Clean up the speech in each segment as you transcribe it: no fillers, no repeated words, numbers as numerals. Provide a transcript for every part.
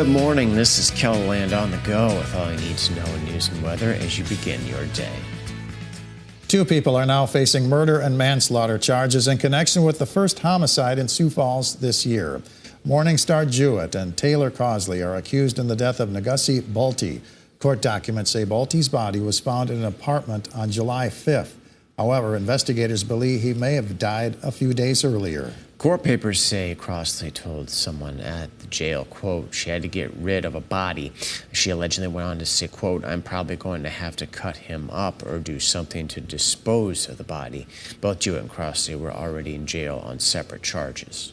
Good morning. This is KELOLAND on the go with all you need to know in news and weather as you begin your day. 2 people are now facing murder and manslaughter charges in connection with the first homicide in Sioux Falls this year. Morningstar Jewett and Taylor Causley are accused in the death of Nagasi Balti. Court documents say Balti's body was found in an apartment on July 5th. However, investigators believe he may have died a few days earlier. Court papers say Crossley told someone at the jail, quote, she had to get rid of a body. She allegedly went on to say, quote, I'm probably going to have to cut him up or do something to dispose of the body. Both Jewett and Crossley were already in jail on separate charges.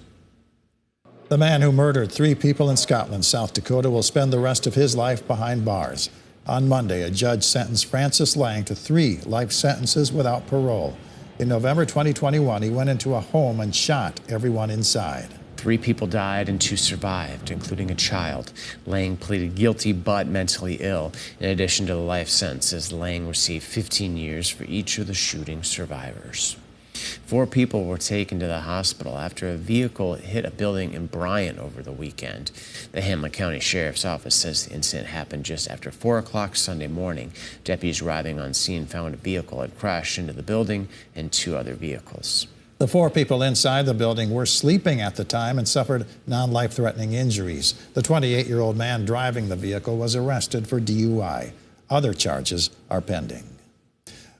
The man who murdered 3 people in Scotland, South Dakota, will spend the rest of his life behind bars. On Monday, a judge sentenced Francis Lang to 3 life sentences without parole. In November 2021, he went into a home and shot everyone inside. 3 people died and 2 survived, including a child. Lang pleaded guilty but mentally ill. In addition to the life sentences, Lang received 15 years for each of the shooting survivors. 4 people were taken to the hospital after a vehicle hit a building in Bryant over the weekend. The Hamilton County Sheriff's Office says the incident happened just after 4 o'clock Sunday morning. Deputies arriving on scene found a vehicle had crashed into the building and 2 other vehicles. The 4 people inside the building were sleeping at the time and suffered non-life-threatening injuries. The 28-year-old man driving the vehicle was arrested for DUI. Other charges are pending.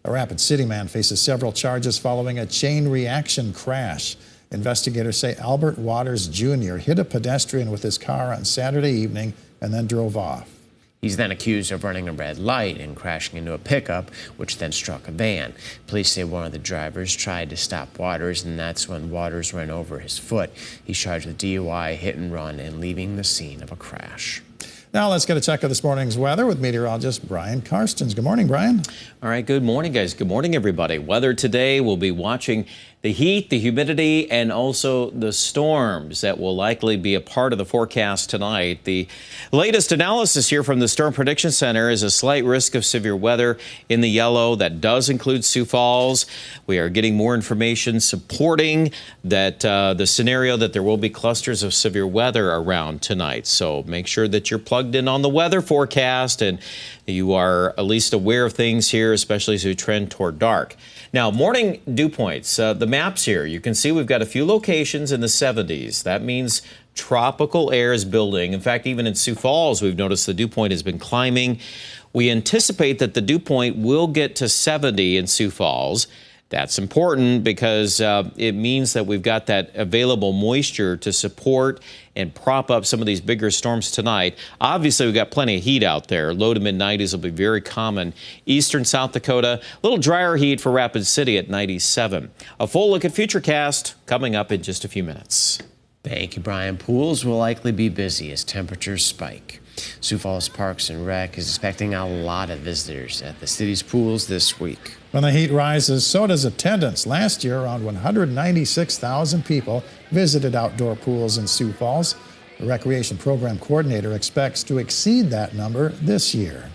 A Rapid City man faces several charges following a chain reaction crash. Investigators say Albert Waters Jr. hit a pedestrian with his car on Saturday evening and then drove off. He's then accused of running a red light and crashing into a pickup, which then struck a van. Police say one of the drivers tried to stop Waters, and that's when Waters ran over his foot. He's charged with DUI, hit and run, and leaving the scene of a crash. Now let's get a check of this morning's weather with meteorologist Brian Karstens. Good morning, Brian. All right, good morning, guys. Good morning, everybody. Weather today, we'll be watching the heat, the humidity, and also the storms that will likely be a part of the forecast tonight. The latest analysis here from the Storm Prediction Center is a slight risk of severe weather in the yellow. That does include Sioux Falls. We are getting more information supporting that the scenario that there will be clusters of severe weather around tonight. So make sure that you're plugged in on the weather forecast and you are at least aware of things here, especially as we trend toward dark. Now, morning dew points, the maps here, you can see we've got a few locations in the 70s. That means tropical air is building. In fact, even in Sioux Falls, we've noticed the dew point has been climbing. We anticipate that the dew point will get to 70 in Sioux Falls. That's important because it means that we've got that available moisture to support and prop up some of these bigger storms tonight. Obviously, we've got plenty of heat out there. Low to mid-90s will be very common. Eastern South Dakota, a little drier heat for Rapid City at 97. A full look at Futurecast coming up in just a few minutes. Thank you, Brian. Pools will likely be busy as temperatures spike. Sioux Falls Parks and Rec is expecting a lot of visitors at the city's pools this week. When the heat rises, so does attendance. Last year, around 196,000 people visited outdoor pools in Sioux Falls. The Recreation Program Coordinator expects to exceed that number this year.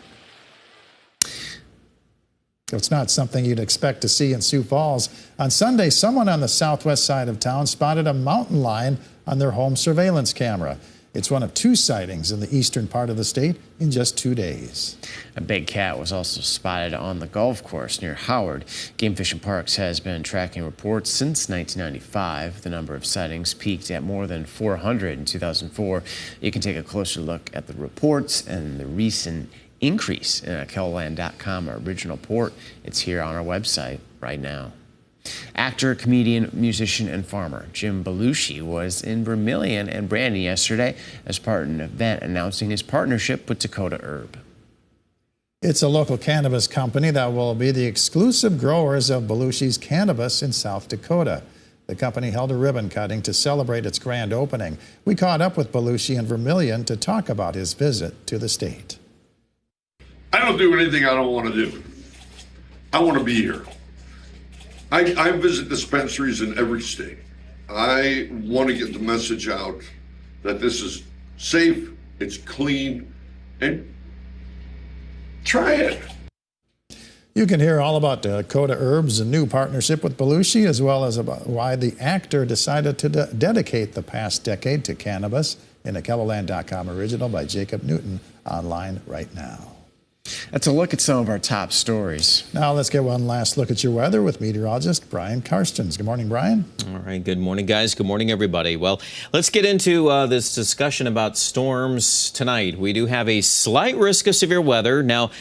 It's not something you'd expect to see in Sioux Falls. On Sunday, someone on the southwest side of town spotted a mountain lion on their home surveillance camera. It's one of 2 sightings in the eastern part of the state in just 2 days. A big cat was also spotted on the golf course near Howard. Game Fish and Parks has been tracking reports since 1995. The number of sightings peaked at more than 400 in 2004. You can take a closer look at the reports and the recent increase in a KELOLAND.com original report. It's here on our website right now. Actor, comedian, musician, and farmer Jim Belushi was in Vermilion and Brandon yesterday as part of an event announcing his partnership with Dakota Herb. It's a local cannabis company that will be the exclusive growers of Belushi's cannabis in South Dakota. The company held a ribbon cutting to celebrate its grand opening. We caught up with Belushi in Vermilion to talk about his visit to the state. I don't do anything I don't want to do. I want to be here. I visit dispensaries in every state. I want to get the message out that this is safe, it's clean, and try it. You can hear all about Dakota Herb's new partnership with Belushi, as well as about why the actor decided to dedicate the past decade to cannabis in a KELOLAND.com original by Jacob Newton, online right now. That's a look at some of our top stories. Now let's get one last look at your weather with meteorologist Brian Karstens. Good morning, Brian. All right. Good morning, guys. Good morning, everybody. Well, let's get into this discussion about storms tonight. We do have a slight risk of severe weather. Now,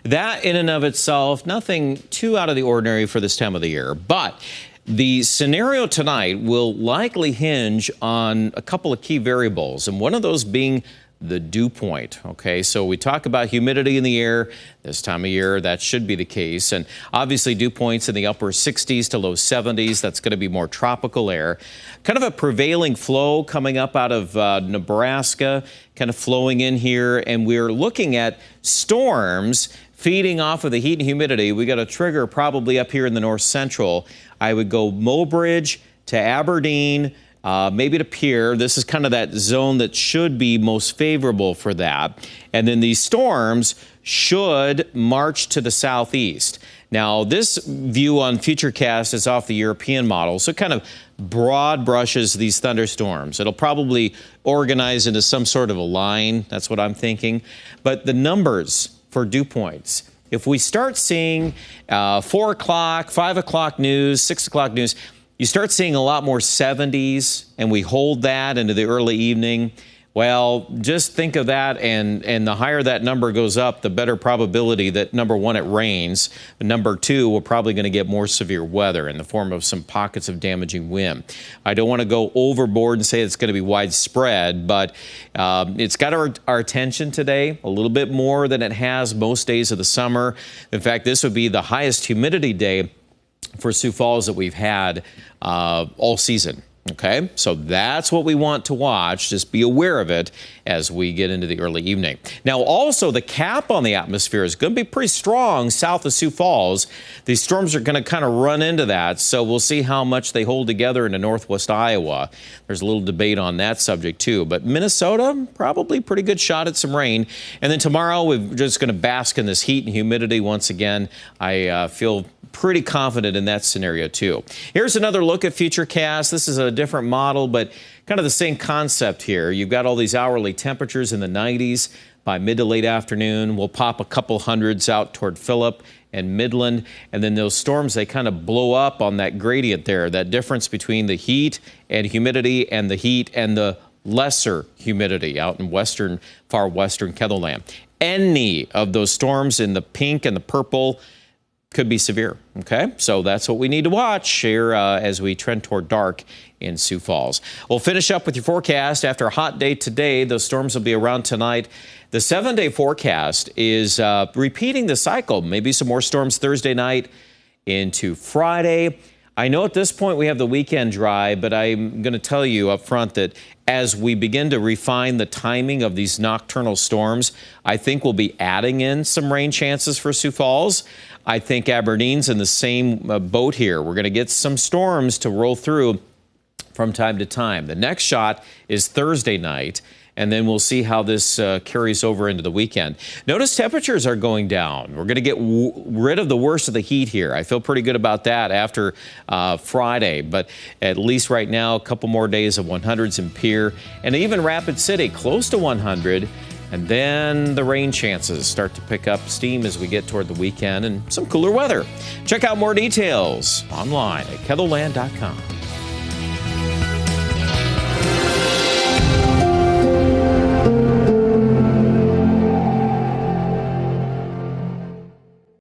that in and of itself, nothing too out of the ordinary for this time of the year. But the scenario tonight will likely hinge on a couple of key variables, and one of those being the dew point. Okay, so we talk about humidity in the air this time of year. That should be the case. And obviously dew points in the upper 60s to low 70s. That's going to be more tropical air. Kind of a prevailing flow coming up out of Nebraska, kind of flowing in here. And we're looking at storms feeding off of the heat and humidity. We got a trigger probably up here in the north central. I would go Mobridge to Aberdeen, maybe to Pierre. This is kind of that zone that should be most favorable for that. And then these storms should march to the southeast. Now, this view on Futurecast is off the European model, so it kind of broad brushes these thunderstorms. It'll probably organize into some sort of a line. That's what I'm thinking. But the numbers for dew points, if we start seeing 4 o'clock, 5 o'clock news, 6 o'clock news, you start seeing a lot more 70s, and we hold that into the early evening. Well, just think of that, and the higher that number goes up, the better probability that, number one, it rains. Number two, we're probably going to get more severe weather in the form of some pockets of damaging wind. I don't want to go overboard and say it's going to be widespread, but it's got our attention today a little bit more than it has most days of the summer. In fact, this would be the highest humidity day for Sioux Falls that we've had all season. Okay, so that's what we want to watch. Just be aware of it as we get into the early evening. Now, also, the cap on the atmosphere is going to be pretty strong south of Sioux Falls. These storms are going to kind of run into that, so we'll see how much they hold together into northwest Iowa. There's a little debate on that subject, too. But Minnesota, probably pretty good shot at some rain. And then tomorrow, we're just going to bask in this heat and humidity once again. I feel pretty confident in that scenario, too. Here's another look at Futurecast. This is a different model, but kind of the same concept here. You've got all these hourly temperatures in the 90s. By mid to late afternoon, we'll pop a couple hundreds out toward Phillip and Midland, and then those storms, they kind of blow up on that gradient there, that difference between the heat and humidity and the heat and the lesser humidity out in western, far western KELOLAND. Any of those storms in the pink and the purple could be severe, okay? So that's what we need to watch here as we trend toward dark in Sioux Falls. We'll finish up with your forecast. After a hot day today, those storms will be around tonight. The 7-day forecast is repeating the cycle. Maybe some more storms Thursday night into Friday. I know at this point we have the weekend dry, but I'm going to tell you up front that as we begin to refine the timing of these nocturnal storms, I think we'll be adding in some rain chances for Sioux Falls. I think Aberdeen's in the same boat here. We're going to get some storms to roll through from time to time. The next shot is Thursday night, and then we'll see how this carries over into the weekend. Notice temperatures are going down. We're going to get rid of the worst of the heat here. I feel pretty good about that after Friday, but at least right now, a couple more days of 100s in Pierre, and even Rapid City close to 100. And then the rain chances start to pick up steam as we get toward the weekend and some cooler weather. Check out more details online at KELOLAND.com.